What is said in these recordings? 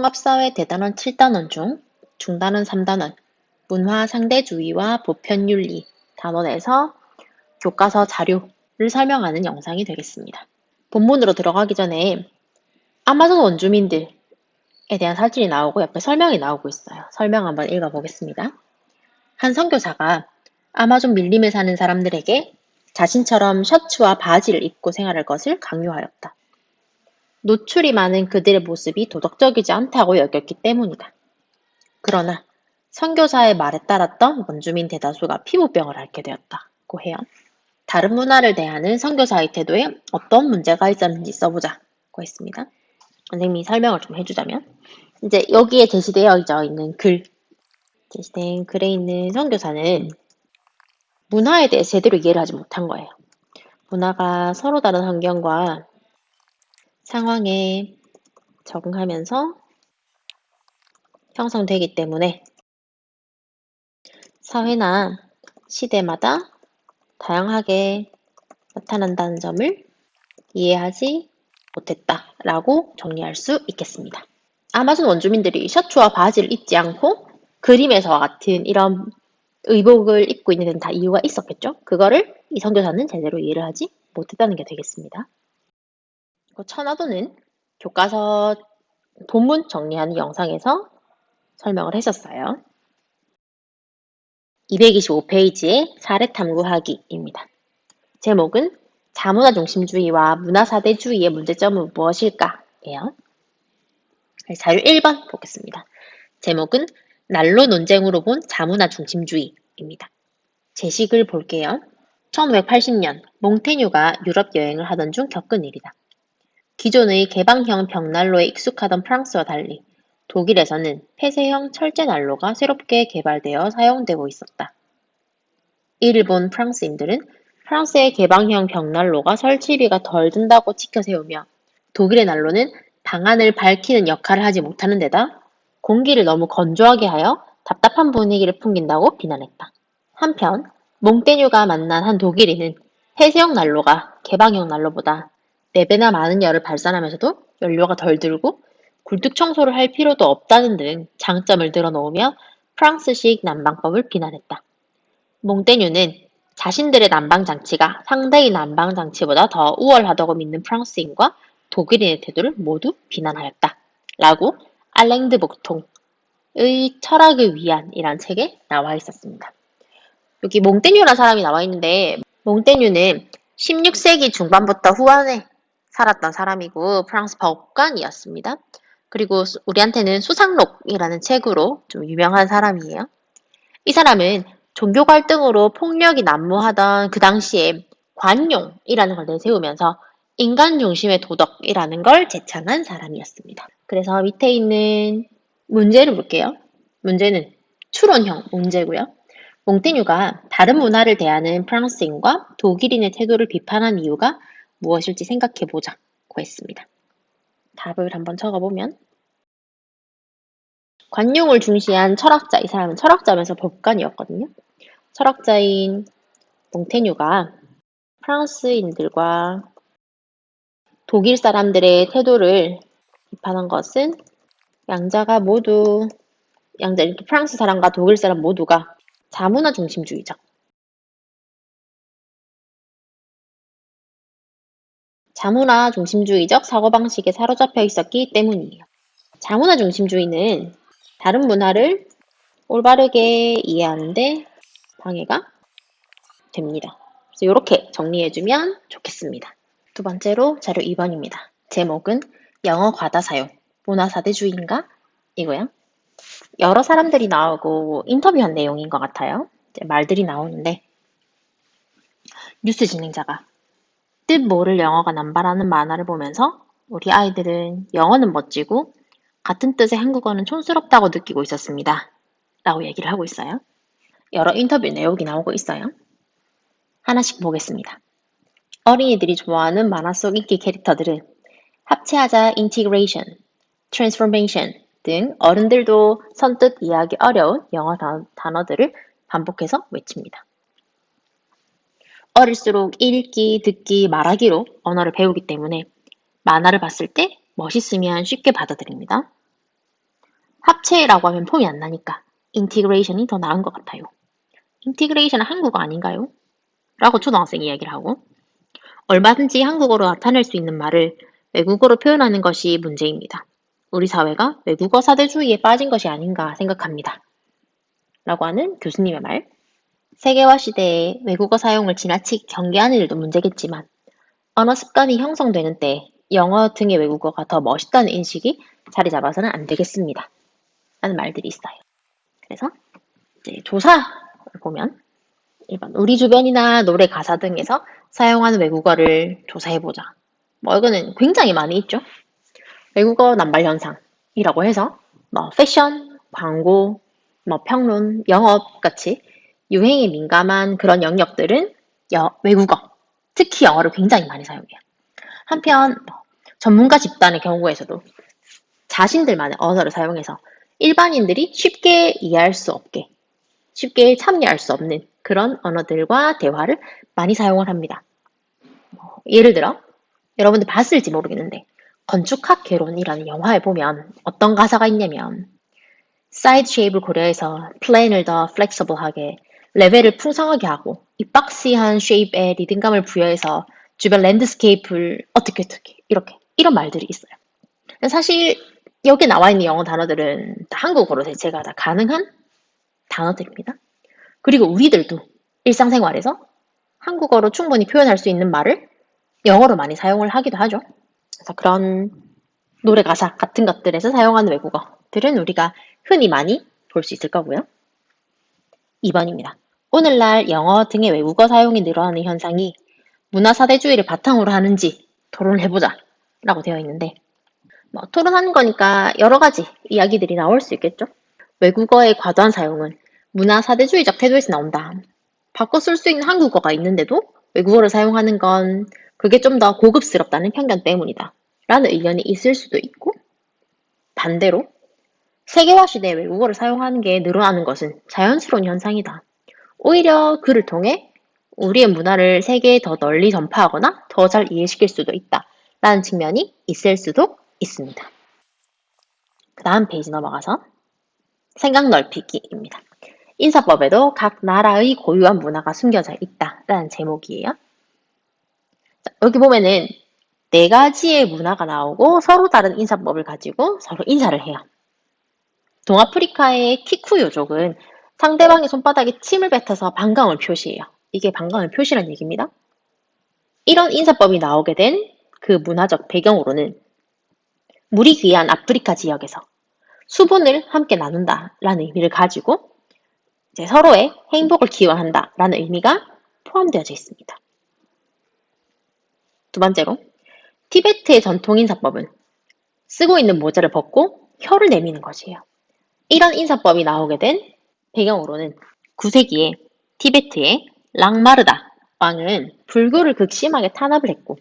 통합사회 대단원 7단원 중 중단원 3단원, 문화 상대주의와 보편윤리 단원에서 교과서 자료를 설명하는 영상이 되겠습니다. 본문으로 들어가기 전에 아마존 원주민들에 대한 사진이 나오고 옆에 설명이 나오고 있어요. 설명 한번 읽어보겠습니다. 한 선교사가 아마존 밀림에 사는 사람들에게 자신처럼 셔츠와 바지를 입고 생활할 것을 강요하였다. 노출이 많은 그들의 모습이 도덕적이지 않다고 여겼기 때문이다. 그러나 선교사의 말에 따랐던 원주민 대다수가 피부병을 앓게 되었다고 해요. 다른 문화를 대하는 선교사의 태도에 어떤 문제가 있었는지 써보자고 했습니다. 선생님이 설명을 좀 해주자면 이제 여기에 제시되어 있는 제시된 글에 있는 선교사는 문화에 대해 제대로 이해를 하지 못한 거예요. 문화가 서로 다른 환경과 상황에 적응하면서 형성되기 때문에 사회나 시대마다 다양하게 나타난다는 점을 이해하지 못했다라고 정리할 수 있겠습니다. 아마존 원주민들이 셔츠와 바지를 입지 않고 그림에서와 같은 이런 의복을 입고 있는 데는 다 이유가 있었겠죠? 그거를 이 선교사는 제대로 이해를 하지 못했다는 게 되겠습니다. 천화도는 교과서 본문 정리하는 영상에서 설명을 했었어요. 225페이지의 사례 탐구하기입니다. 제목은 자문화 중심주의와 문화사대주의의 문제점은 무엇일까?예요. 자료 1번 보겠습니다. 제목은 난로 논쟁으로 본 자문화 중심주의입니다. 제식을 볼게요. 1580년 몽테뉴가 유럽 여행을 하던 중 겪은 일이다. 기존의 개방형 벽난로에 익숙하던 프랑스와 달리 독일에서는 폐쇄형 철제 난로가 새롭게 개발되어 사용되고 있었다. 이를 본 프랑스인들은 프랑스의 개방형 벽난로가 설치비가 덜 든다고 치켜세우며 독일의 난로는 방안을 밝히는 역할을 하지 못하는 데다 공기를 너무 건조하게 하여 답답한 분위기를 풍긴다고 비난했다. 한편 몽테뉴가 만난 한 독일인은 폐쇄형 난로가 개방형 난로보다 4배나 많은 열을 발산하면서도 연료가 덜 들고 굴뚝 청소를 할 필요도 없다는 등 장점을 늘어놓으며 프랑스식 난방법을 비난했다. 몽테뉴는 자신들의 난방장치가 상대의 난방장치보다 더 우월하다고 믿는 프랑스인과 독일인의 태도를 모두 비난하였다. 라고 알랭드 복통의 철학의 위안이란 책에 나와 있었습니다. 여기 몽테뉴라는 사람이 나와 있는데 몽테뉴는 16세기 중반부터 후반에 살았던 사람이고 프랑스 법관이었습니다. 그리고 우리한테는 수상록이라는 책으로 좀 유명한 사람이에요. 이 사람은 종교 갈등으로 폭력이 난무하던 그 당시에 관용이라는 걸 내세우면서 인간 중심의 도덕이라는 걸 제창한 사람이었습니다. 그래서 밑에 있는 문제를 볼게요. 문제는 추론형 문제고요. 몽테뉴가 다른 문화를 대하는 프랑스인과 독일인의 태도를 비판한 이유가 무엇일지 생각해보자고 했습니다. 답을 한번 적어보면 관용을 중시한 철학자, 이 사람은 철학자면서 법관이었거든요. 철학자인 몽테뉴가 프랑스인들과 독일 사람들의 태도를 비판한 것은 이렇게 프랑스 사람과 독일 사람 모두가 자문화 중심주의적, 자문화 중심주의적 사고방식에 사로잡혀 있었기 때문이에요. 자문화 중심주의는 다른 문화를 올바르게 이해하는데 방해가 됩니다. 그래서 이렇게 정리해주면 좋겠습니다. 두 번째로 자료 2번입니다. 제목은 영어 과다 사용, 문화사대주의인가? 이고요. 여러 사람들이 나오고 인터뷰한 내용인 것 같아요. 말들이 나오는데 뉴스 진행자가 뜻 모를 영어가 남발하는 만화를 보면서 우리 아이들은 영어는 멋지고 같은 뜻의 한국어는 촌스럽다고 느끼고 있었습니다. 라고 얘기를 하고 있어요. 여러 인터뷰 내용이 나오고 있어요. 하나씩 보겠습니다. 어린이들이 좋아하는 만화 속 인기 캐릭터들은 합체하자, 인티그레이션, 트랜스포메이션 등 어른들도 선뜻 이해하기 어려운 영어 단어들을 반복해서 외칩니다. 어릴수록 읽기, 듣기, 말하기로 언어를 배우기 때문에 만화를 봤을 때 멋있으면 쉽게 받아들입니다. 합체라고 하면 폼이 안 나니까 인티그레이션이 더 나은 것 같아요. 인티그레이션은 한국어 아닌가요? 라고 초등학생이 이야기를 하고 얼마든지 한국어로 나타낼 수 있는 말을 외국어로 표현하는 것이 문제입니다. 우리 사회가 외국어 사대주의에 빠진 것이 아닌가 생각합니다. 라고 하는 교수님의 말. 세계화 시대에 외국어 사용을 지나치게 경계하는 일도 문제겠지만 언어 습관이 형성되는 때 영어 등의 외국어가 더 멋있다는 인식이 자리 잡아서는 안 되겠습니다. 라는 말들이 있어요. 그래서 이제 조사를 보면 1번 우리 주변이나 노래 가사 등에서 사용하는 외국어를 조사해보자. 이거는 굉장히 많이 있죠. 외국어 남발 현상이라고 해서 패션, 광고, 평론, 영업 같이 유행에 민감한 그런 영역들은 외국어, 특히 영어를 굉장히 많이 사용해요. 한편 전문가 집단의 경우에서도 자신들만의 언어를 사용해서 일반인들이 쉽게 이해할 수 없게, 쉽게 참여할 수 없는 그런 언어들과 대화를 많이 사용을 합니다. 예를 들어 여러분들 봤을지 모르겠는데 건축학 개론이라는 영화에 보면 어떤 가사가 있냐면 사이드 쉐입을 고려해서 플랜을 더 플렉서블하게 레벨을 풍성하게 하고 이 박시한 쉐입에 리듬감을 부여해서 주변 랜드스케이프를 어떻게 이렇게 이런 말들이 있어요. 사실 여기 나와 있는 영어 단어들은 다 한국어로 대체가 다 가능한 단어들입니다. 그리고 우리들도 일상생활에서 한국어로 충분히 표현할 수 있는 말을 영어로 많이 사용을 하기도 하죠. 그래서 그런 노래 가사 같은 것들에서 사용하는 외국어들은 우리가 흔히 많이 볼 수 있을 거고요. 2번입니다. 오늘날 영어 등의 외국어 사용이 늘어나는 현상이 문화 사대주의를 바탕으로 하는지 토론해보자 라고 되어 있는데 토론하는 거니까 여러 가지 이야기들이 나올 수 있겠죠. 외국어의 과도한 사용은 문화 사대주의적 태도에서 나온다. 바꿔 쓸 수 있는 한국어가 있는데도 외국어를 사용하는 건 그게 좀 더 고급스럽다는 편견 때문이다. 라는 의견이 있을 수도 있고 반대로 세계화 시대에 외국어를 사용하는 게 늘어나는 것은 자연스러운 현상이다. 오히려 그를 통해 우리의 문화를 세계에 더 널리 전파하거나 더 잘 이해시킬 수도 있다. 라는 측면이 있을 수도 있습니다. 그 다음 페이지 넘어가서 생각 넓히기입니다. 인사법에도 각 나라의 고유한 문화가 숨겨져 있다라는 제목이에요. 여기 보면은 4가지의 문화가 나오고 서로 다른 인사법을 가지고 서로 인사를 해요. 동아프리카의 키쿠유족은 상대방의 손바닥에 침을 뱉어서 반감을 표시해요. 이게 반감을 표시라는 얘기입니다. 이런 인사법이 나오게 된 그 문화적 배경으로는 물이 귀한 아프리카 지역에서 수분을 함께 나눈다라는 의미를 가지고 이제 서로의 행복을 기원한다라는 의미가 포함되어져 있습니다. 두 번째로 티베트의 전통 인사법은 쓰고 있는 모자를 벗고 혀를 내미는 것이에요. 이런 인사법이 나오게 된 배경으로는 9세기에 티베트의 랑마르다 왕은 불교를 극심하게 탄압을 했고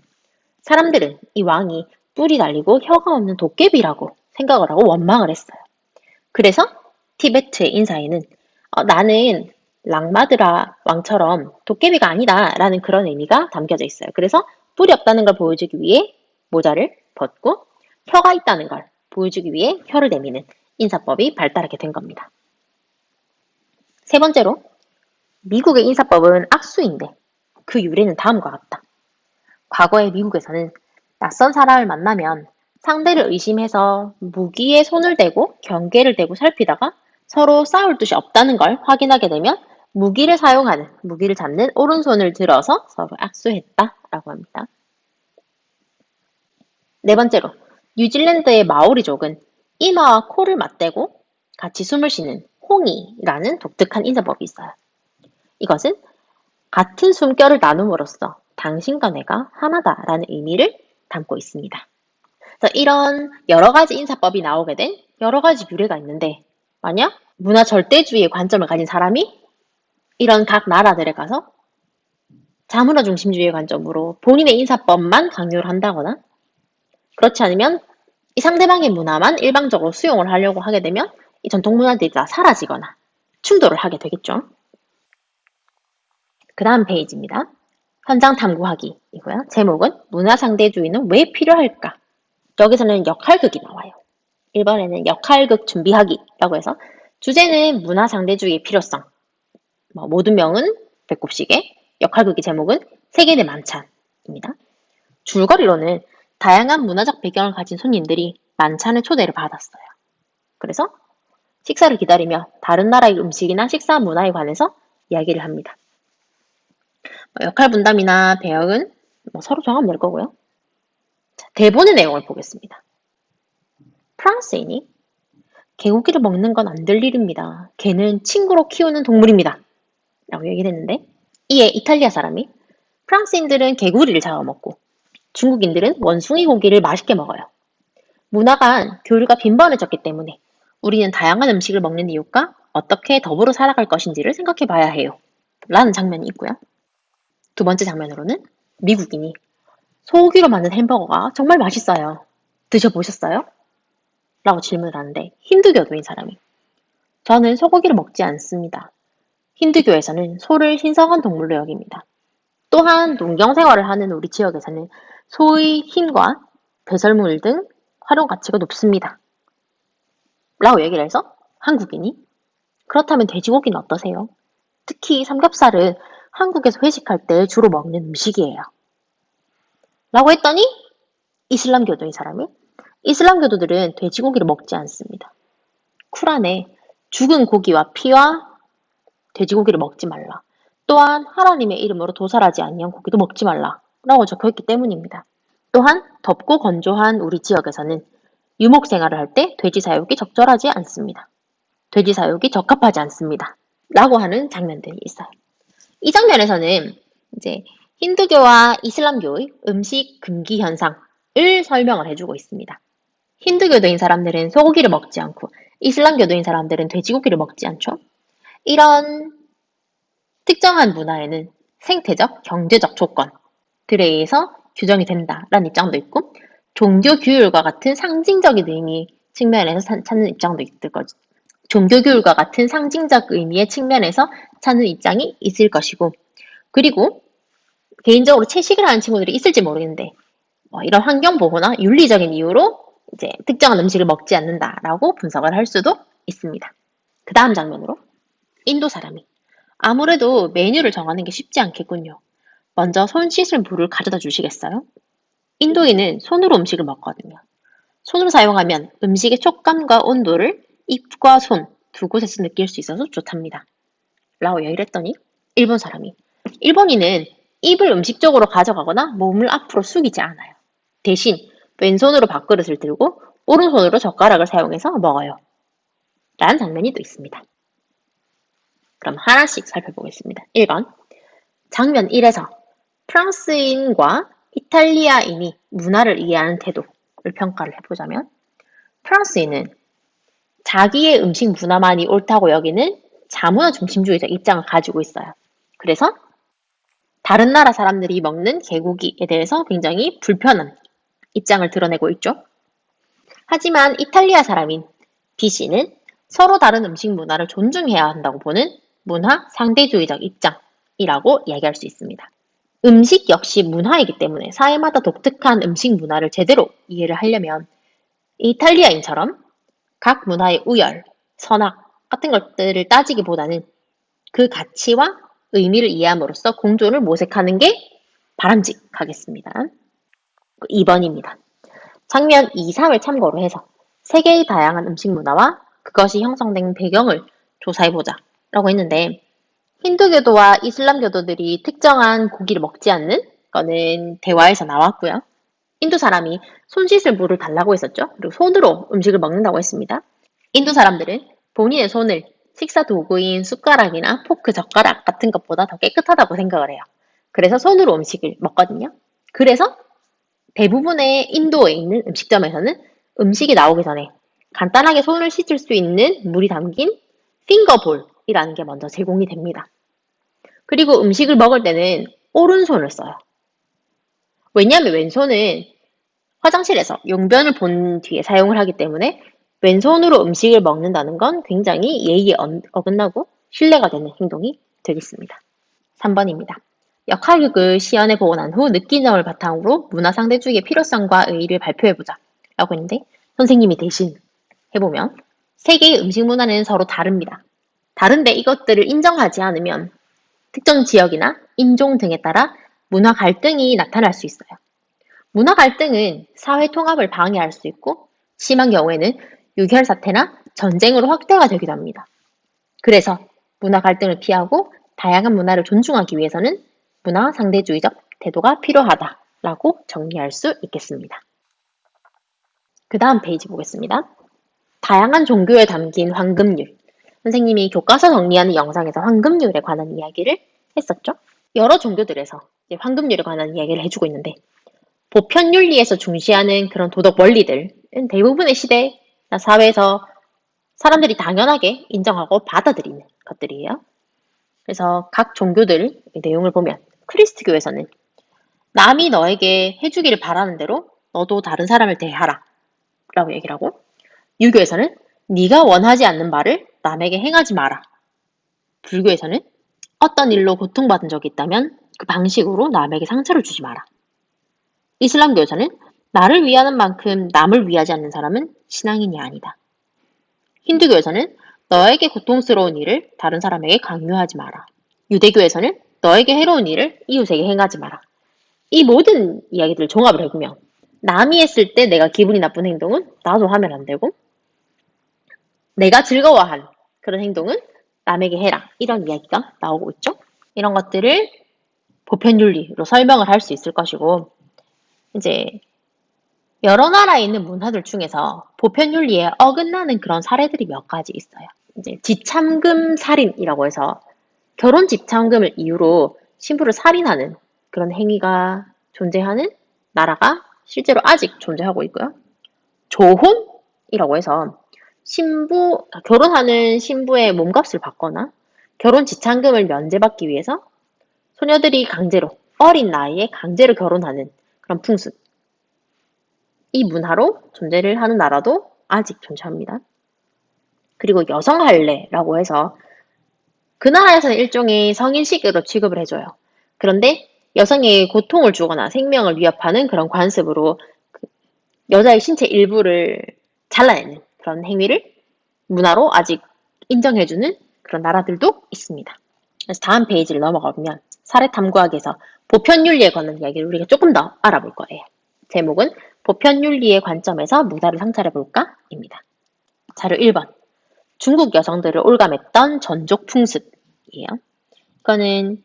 사람들은 이 왕이 뿔이 달리고 혀가 없는 도깨비라고 생각을 하고 원망을 했어요. 그래서 티베트의 인사에는 나는 랑마드라 왕처럼 도깨비가 아니다 라는 그런 의미가 담겨져 있어요. 그래서 뿔이 없다는 걸 보여주기 위해 모자를 벗고 혀가 있다는 걸 보여주기 위해 혀를 내미는 인사법이 발달하게 된 겁니다. 세 번째로 미국의 인사법은 악수인데 그 유래는 다음과 같다. 과거의 미국에서는 낯선 사람을 만나면 상대를 의심해서 무기에 손을 대고 경계를 대고 살피다가 서로 싸울 뜻이 없다는 걸 확인하게 되면 무기를 잡는 오른손을 들어서 서로 악수했다라고 합니다. 네 번째로 뉴질랜드의 마오리족은 이마와 코를 맞대고 같이 숨을 쉬는 홍이라는 독특한 인사법이 있어요. 이것은 같은 숨결을 나눔으로써 당신과 내가 하나다라는 의미를 담고 있습니다. 그래서 이런 여러 가지 인사법이 나오게 된 여러 가지 유래가 있는데 만약 문화 절대주의의 관점을 가진 사람이 이런 각 나라들에 가서 자문화 중심주의의 관점으로 본인의 인사법만 강요를 한다거나 그렇지 않으면 이 상대방의 문화만 일방적으로 수용을 하려고 하게 되면 이 전통 문화들이 다 사라지거나 충돌을 하게 되겠죠. 그 다음 페이지입니다. 현장 탐구하기이고요. 제목은 문화상대주의는 왜 필요할까? 여기서는 역할극이 나와요. 1번에는 역할극 준비하기라고 해서 주제는 문화상대주의의 필요성, 모든 명은 배꼽시계, 역할극의 제목은 세계의 만찬입니다. 줄거리로는 다양한 문화적 배경을 가진 손님들이 만찬의 초대를 받았어요. 그래서 식사를 기다리며 다른 나라의 음식이나 식사 문화에 관해서 이야기를 합니다. 역할 분담이나 배역은 서로 정하면 될 거고요. 자, 대본의 내용을 보겠습니다. 프랑스인이 개고기를 먹는 건 안 될 일입니다. 개는 친구로 키우는 동물입니다. 라고 얘기를 했는데 이에 이탈리아 사람이 프랑스인들은 개구리를 잡아먹고 중국인들은 원숭이 고기를 맛있게 먹어요. 문화 간 교류가 빈번해졌기 때문에 우리는 다양한 음식을 먹는 이유가 어떻게 더불어 살아갈 것인지를 생각해 봐야 해요. 라는 장면이 있고요. 두 번째 장면으로는 미국인이 소고기로 만든 햄버거가 정말 맛있어요. 드셔보셨어요? 라고 질문을 하는데 힌두교도인 사람이 저는 소고기를 먹지 않습니다. 힌두교에서는 소를 신성한 동물로 여깁니다. 또한 농경 생활을 하는 우리 지역에서는 소의 힘과 배설물 등 활용 가치가 높습니다. 라고 얘기를 해서 한국인이 그렇다면 돼지고기는 어떠세요? 특히 삼겹살은 한국에서 회식할 때 주로 먹는 음식이에요. 라고 했더니 이슬람교도인 사람이 이슬람교도들은 돼지고기를 먹지 않습니다. 쿠란에 죽은 고기와 피와 돼지고기를 먹지 말라. 또한 하나님의 이름으로 도살하지 아니한 고기도 먹지 말라. 라고 적혀있기 때문입니다. 또한 덥고 건조한 우리 지역에서는 유목 생활을 할 때 돼지 사육이 적절하지 않습니다. 돼지 사육이 적합하지 않습니다. 라고 하는 장면들이 있어요. 이 장면에서는 이제 힌두교와 이슬람교의 음식 금기 현상을 설명을 해주고 있습니다. 힌두교도인 사람들은 소고기를 먹지 않고 이슬람교도인 사람들은 돼지고기를 먹지 않죠. 이런 특정한 문화에는 생태적, 경제적 조건들에 의해서 규정이 된다라는 입장도 있고 종교 규율과 같은 상징적인 의미 측면에서 찾는 입장도 있을 거죠. 종교 규율과 같은 상징적 의미의 측면에서 찾는 입장이 있을 것이고 그리고 개인적으로 채식을 하는 친구들이 있을지 모르겠는데 이런 환경보호나 윤리적인 이유로 이제 특정한 음식을 먹지 않는다라고 분석을 할 수도 있습니다. 그 다음 장면으로 인도 사람이 아무래도 메뉴를 정하는 게 쉽지 않겠군요. 먼저 손 씻을 물을 가져다 주시겠어요? 인도인은 손으로 음식을 먹거든요. 손으로 사용하면 음식의 촉감과 온도를 입과 손 두 곳에서 느낄 수 있어서 좋답니다. 라고 얘기를 했더니 일본 사람이 일본인은 입을 음식 쪽으로 가져가거나 몸을 앞으로 숙이지 않아요. 대신 왼손으로 밥그릇을 들고 오른손으로 젓가락을 사용해서 먹어요. 라는 장면이 또 있습니다. 그럼 하나씩 살펴보겠습니다. 1번 장면 1에서 프랑스인과 이탈리아인이 문화를 이해하는 태도를 평가를 해보자면 프랑스인은 자기의 음식 문화만이 옳다고 여기는 자문화 중심주의적 입장을 가지고 있어요. 그래서 다른 나라 사람들이 먹는 개고기에 대해서 굉장히 불편한 입장을 드러내고 있죠. 하지만 이탈리아 사람인 B씨는 서로 다른 음식 문화를 존중해야 한다고 보는 문화 상대주의적 입장이라고 이야기할 수 있습니다. 음식 역시 문화이기 때문에 사회마다 독특한 음식 문화를 제대로 이해를 하려면 이탈리아인처럼 각 문화의 우열, 선악 같은 것들을 따지기보다는 그 가치와 의미를 이해함으로써 공존을 모색하는 게 바람직하겠습니다. 2번입니다. 장면 2, 3을 참고로 해서 세계의 다양한 음식 문화와 그것이 형성된 배경을 조사해보자 라고 했는데 힌두교도와 이슬람교도들이 특정한 고기를 먹지 않는 거는 대화에서 나왔고요. 인도 사람이 손 씻을 물을 달라고 했었죠. 그리고 손으로 음식을 먹는다고 했습니다. 인도 사람들은 본인의 손을 식사 도구인 숟가락이나 포크, 젓가락 같은 것보다 더 깨끗하다고 생각을 해요. 그래서 손으로 음식을 먹거든요. 그래서 대부분의 인도에 있는 음식점에서는 음식이 나오기 전에 간단하게 손을 씻을 수 있는 물이 담긴 핑거볼이라는 게 먼저 제공이 됩니다. 그리고 음식을 먹을 때는 오른손을 써요. 왜냐하면 왼손은 화장실에서 용변을 본 뒤에 사용을 하기 때문에 왼손으로 음식을 먹는다는 건 굉장히 예의에 어긋나고 신뢰가 되는 행동이 되겠습니다. 3번입니다. 역할극을 시연해보고 난 후 느낀 점을 바탕으로 문화상대주의의 필요성과 의의를 발표해보자 라고 했는데 선생님이 대신 해보면 세계의 음식 문화는 서로 다릅니다. 다른데 이것들을 인정하지 않으면 특정 지역이나 인종 등에 따라 문화 갈등이 나타날 수 있어요. 문화 갈등은 사회 통합을 방해할 수 있고 심한 경우에는 유혈 사태나 전쟁으로 확대가 되기도 합니다. 그래서 문화 갈등을 피하고 다양한 문화를 존중하기 위해서는 문화 상대주의적 태도가 필요하다라고 정리할 수 있겠습니다. 그 다음 페이지 보겠습니다. 다양한 종교에 담긴 황금률. 선생님이 교과서 정리하는 영상에서 황금률에 관한 이야기를 했었죠. 여러 종교들에서 황금률에 관한 이야기를 해주고 있는데 보편윤리에서 중시하는 그런 도덕 원리들은 대부분의 시대나 사회에서 사람들이 당연하게 인정하고 받아들이는 것들이에요. 그래서 각 종교들 내용을 보면 크리스트교에서는 남이 너에게 해주기를 바라는 대로 너도 다른 사람을 대하라 라고 얘기를 하고 유교에서는 네가 원하지 않는 바를 남에게 행하지 마라. 불교에서는 어떤 일로 고통받은 적이 있다면 그 방식으로 남에게 상처를 주지 마라. 이슬람교에서는 나를 위하는 만큼 남을 위하지 않는 사람은 신앙인이 아니다. 힌두교에서는 너에게 고통스러운 일을 다른 사람에게 강요하지 마라. 유대교에서는 너에게 해로운 일을 이웃에게 행하지 마라. 이 모든 이야기들을 종합을 해보면 남이 했을 때 내가 기분이 나쁜 행동은 나도 하면 안 되고 내가 즐거워한 그런 행동은 남에게 해라. 이런 이야기가 나오고 있죠. 이런 것들을 보편윤리로 설명을 할 수 있을 것이고 이제 여러 나라에 있는 문화들 중에서 보편윤리에 어긋나는 그런 사례들이 몇 가지 있어요. 이제 지참금 살인이라고 해서 결혼 집참금을 이유로 신부를 살인하는 그런 행위가 존재하는 나라가 실제로 아직 존재하고 있고요. 조혼이라고 해서 결혼하는 신부의 몸값을 받거나 결혼 지참금을 면제받기 위해서 소녀들이 강제로, 어린 나이에 강제로 결혼하는 그런 풍습. 이 문화로 존재를 하는 나라도 아직 존재합니다. 그리고 여성할례라고 해서 그 나라에서는 일종의 성인식으로 취급을 해줘요. 그런데 여성에게 고통을 주거나 생명을 위협하는 그런 관습으로 여자의 신체 일부를 잘라내는 그런 행위를 문화로 아직 인정해주는 그런 나라들도 있습니다. 그래서 다음 페이지를 넘어가 보면 사례탐구학에서 보편윤리에 관한 이야기를 우리가 조금 더 알아볼 거예요. 제목은 보편윤리의 관점에서 문화를 상찰해볼까? 입니다. 자료 1번. 중국 여성들을 올감했던 전족 풍습이에요. 이거는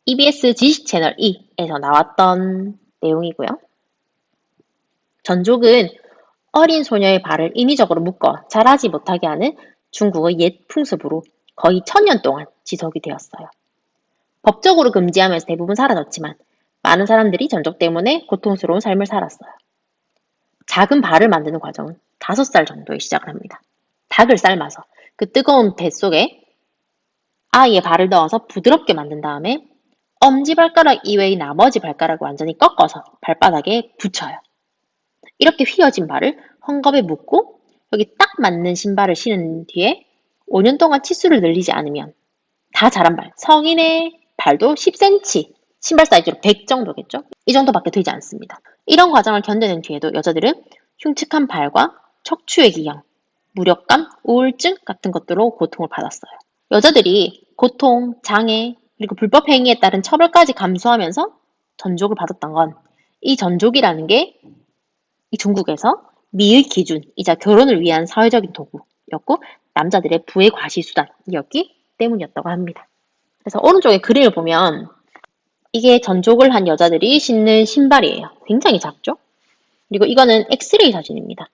EBS 지식 채널 2에서 나왔던 내용이고요. 전족은 어린 소녀의 발을 인위적으로 묶어 자라지 못하게 하는 중국의 옛 풍습으로 거의 1000년 동안 지속이 되었어요. 법적으로 금지하면서 대부분 사라졌지만 많은 사람들이 전족 때문에 고통스러운 삶을 살았어요. 작은 발을 만드는 과정은 5살 정도에 시작을 합니다. 닭을 삶아서 그 뜨거운 뱃속에 아이의 발을 넣어서 부드럽게 만든 다음에 엄지발가락 이외의 나머지 발가락을 완전히 꺾어서 발바닥에 붙여요. 이렇게 휘어진 발을 헝겊에 묶고 여기 딱 맞는 신발을 신은 뒤에 5년 동안 치수를 늘리지 않으면 다 자란 발, 성인의 발도 10cm, 신발 사이즈로 100 정도겠죠? 이 정도밖에 되지 않습니다. 이런 과정을 견뎌낸 뒤에도 여자들은 흉측한 발과 척추의 기형, 무력감, 우울증 같은 것들로 고통을 받았어요. 여자들이 고통, 장애, 그리고 불법 행위에 따른 처벌까지 감수하면서 전족을 받았던 건 이 전족이라는 게 이 중국에서 미의 기준이자 결혼을 위한 사회적인 도구였고 남자들의 부의 과시수단이었기 때문이었다고 합니다. 그래서 오른쪽에 그림을 보면 이게 전족을 한 여자들이 신는 신발이에요. 굉장히 작죠? 그리고 이거는 엑스레이 사진입니다.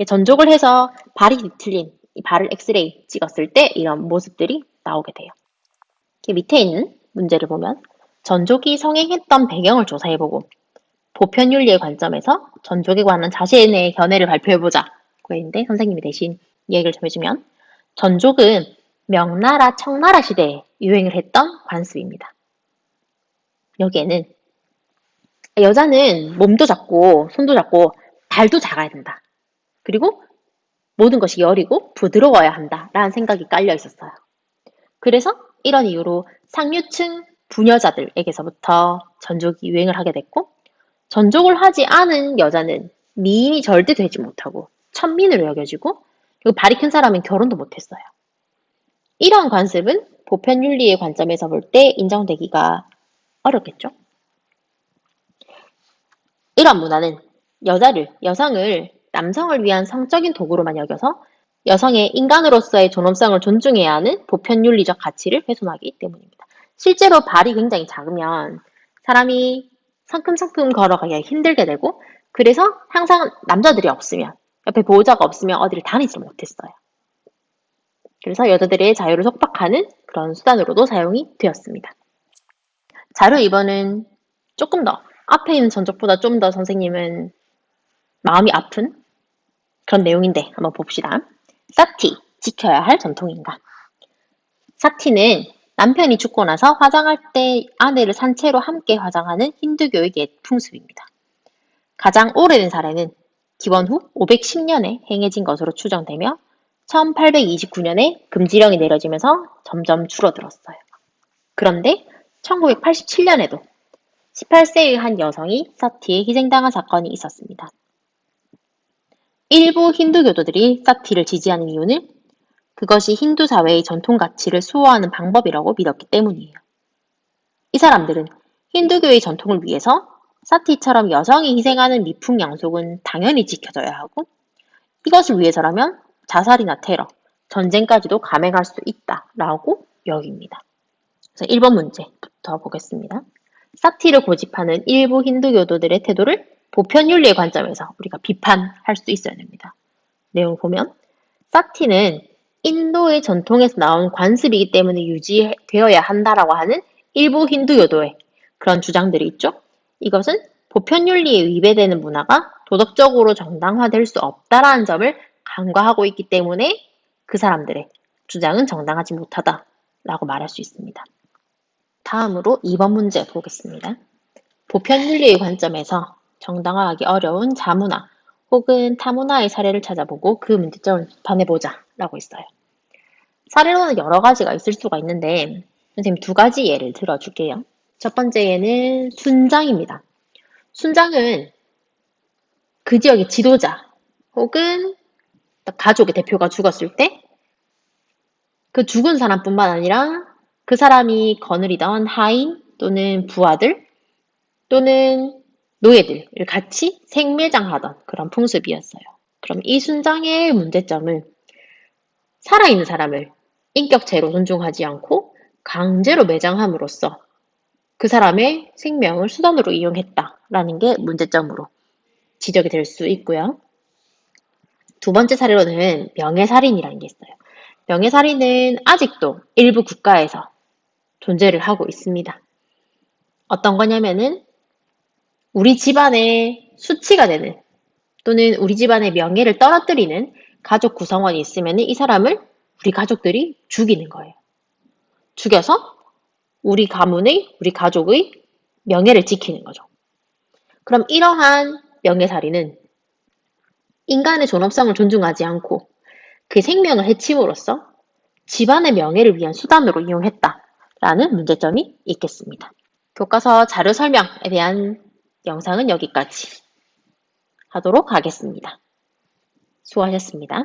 전족을 해서 발이 뒤틀린 이 발을 엑스레이 찍었을 때 이런 모습들이 나오게 돼요. 밑에 있는 문제를 보면 전족이 성행했던 배경을 조사해보고 보편윤리의 관점에서 전족에 관한 자신의 견해를 발표해보자고 했는데 선생님이 대신 얘기를 좀 해주면 전족은 명나라, 청나라 시대에 유행을 했던 관습입니다. 여기에는 여자는 몸도 작고 손도 작고 발도 작아야 된다. 그리고 모든 것이 여리고 부드러워야 한다라는 생각이 깔려 있었어요. 그래서 이런 이유로 상류층 부녀자들에게서부터 전족이 유행을 하게 됐고 전족을 하지 않은 여자는 미인이 절대 되지 못하고 천민으로 여겨지고 그리고 발이 큰 사람은 결혼도 못했어요. 이러한 관습은 보편윤리의 관점에서 볼 때 인정되기가 어렵겠죠. 이러한 문화는 여성을 남성을 위한 성적인 도구로만 여겨서 여성의 인간으로서의 존엄성을 존중해야 하는 보편윤리적 가치를 훼손하기 때문입니다. 실제로 발이 굉장히 작으면 사람이 성큼성큼 걸어가기가 힘들게 되고 그래서 항상 남자들이 없으면 옆에 보호자가 없으면 어디를 다니지 못했어요. 그래서 여자들의 자유를 속박하는 그런 수단으로도 사용이 되었습니다. 자료 2번은 조금 더 앞에 있는 전적보다 좀 더 선생님은 마음이 아픈 그런 내용인데 한번 봅시다. 사티, 지켜야 할 전통인가? 사티는 남편이 죽고 나서 화장할 때 아내를 산채로 함께 화장하는 힌두교의 옛 풍습입니다. 가장 오래된 사례는 기원 후 510년에 행해진 것으로 추정되며 1829년에 금지령이 내려지면서 점점 줄어들었어요. 그런데 1987년에도 18세의 한 여성이 사티에 희생당한 사건이 있었습니다. 일부 힌두교도들이 사티를 지지하는 이유는 그것이 힌두 사회의 전통 가치를 수호하는 방법이라고 믿었기 때문이에요. 이 사람들은 힌두교의 전통을 위해서 사티처럼 여성이 희생하는 미풍양속은 당연히 지켜져야 하고 이것을 위해서라면 자살이나 테러, 전쟁까지도 감행할 수 있다라고 여깁니다. 그래서 1번 문제부터 보겠습니다. 사티를 고집하는 일부 힌두교도들의 태도를 보편윤리의 관점에서 우리가 비판할 수 있어야 됩니다. 내용을 보면 사티는 인도의 전통에서 나온 관습이기 때문에 유지되어야 한다라고 하는 일부 힌두교도의 그런 주장들이 있죠. 이것은 보편윤리에 위배되는 문화가 도덕적으로 정당화될 수 없다라는 점을 간과하고 있기 때문에 그 사람들의 주장은 정당하지 못하다라고 말할 수 있습니다. 다음으로 2번 문제 보겠습니다. 보편윤리의 관점에서 정당화하기 어려운 자문화 혹은 타문화의 사례를 찾아보고 그 문제점을 비판해보자 라고 있어요. 사례로는 여러 가지가 있을 수가 있는데 선생님 2가지 예를 들어줄게요. 첫 번째 예는 순장입니다. 순장은 그 지역의 지도자 혹은 가족의 대표가 죽었을 때 그 죽은 사람뿐만 아니라 그 사람이 거느리던 하인 또는 부하들 또는 노예들을 같이 생매장하던 그런 풍습이었어요. 그럼 이 순장의 문제점은 살아있는 사람을 인격체로 존중하지 않고 강제로 매장함으로써 그 사람의 생명을 수단으로 이용했다라는 게 문제점으로 지적이 될 수 있고요. 2번째 사례로는 명예살인이라는 게 있어요. 명예살인은 아직도 일부 국가에서 존재를 하고 있습니다. 어떤 거냐면은 우리 집안의 수치가 되는 또는 우리 집안의 명예를 떨어뜨리는 가족 구성원이 있으면 이 사람을 우리 가족들이 죽이는 거예요. 죽여서 우리 가문의, 우리 가족의 명예를 지키는 거죠. 그럼 이러한 명예살인은 인간의 존엄성을 존중하지 않고 그 생명을 해침으로써 집안의 명예를 위한 수단으로 이용했다라는 문제점이 있겠습니다. 교과서 자료 설명에 대한 영상은 여기까지 하도록 하겠습니다. 수고하셨습니다.